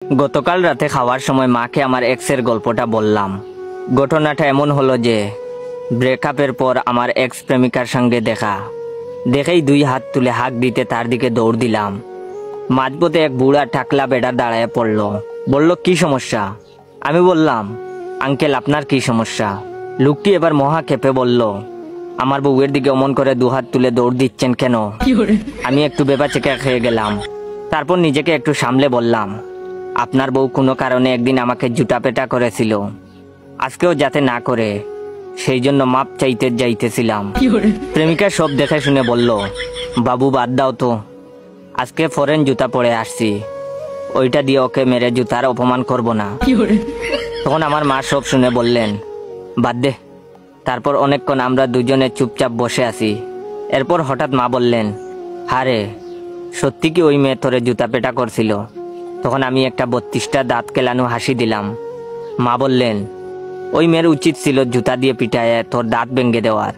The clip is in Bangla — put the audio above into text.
গতকাল রাতে খাওয়ার সময় মাকে আমার এক্সের গল্পটা বললাম। ঘটনাটা এমন হলো যে ব্রেকআপের পর আমার এক্স প্রেমিকার সঙ্গে দেখা দেখেই 2 হাত তুলে হাঁক দিতে তার দিকে দৌড় দিলাম। মাঝপথে এক বুড়া টাকলা বেড়া দাঁড়ায় পড়ল, বলল কি সমস্যা? আমি বললাম, আঙ্কেল আপনার কি সমস্যা? লোকটি এবার মহা ক্ষেপে বলল, আমার বউয়ের দিকে অমন করে 2 হাত তুলে দৌড় দিচ্ছেন কেন? আমি একটু বেবাচেকা খেয়ে গেলাম। তারপর নিজেকে একটু সামলে বললাম, আপনার বউ কোনো কারণে একদিন আমাকে জুটাপেটা করেছিল, আজকেও যাতে না করে সেই জন্য মাপ চাইতে যাইতেছিলাম। প্রেমিকা সব দেখে শুনে বলল, বাবু বাদ দাও তো, আজকে ফরেন জুতা পরে আসছি, ওইটা দিয়ে ওকে মেরে জুতার অপমান করব না। তখন আমার মা সব শুনে বললেন, বাদ দে। তারপর অনেকক্ষণ আমরা দুজনে চুপচাপ বসে আছি। এরপর হঠাৎ মা বললেন, হারে সত্যি কি ওই মেয়ে তোরে জুতা পেটা করছিল? তখন আমি একটা 32টা দাঁত কেলানো হাসি দিলাম। মা বললেন, ওই মেয়ের উচিত ছিল জুতা দিয়ে পিটায় তোর দাঁত ভেঙে দেওয়ার।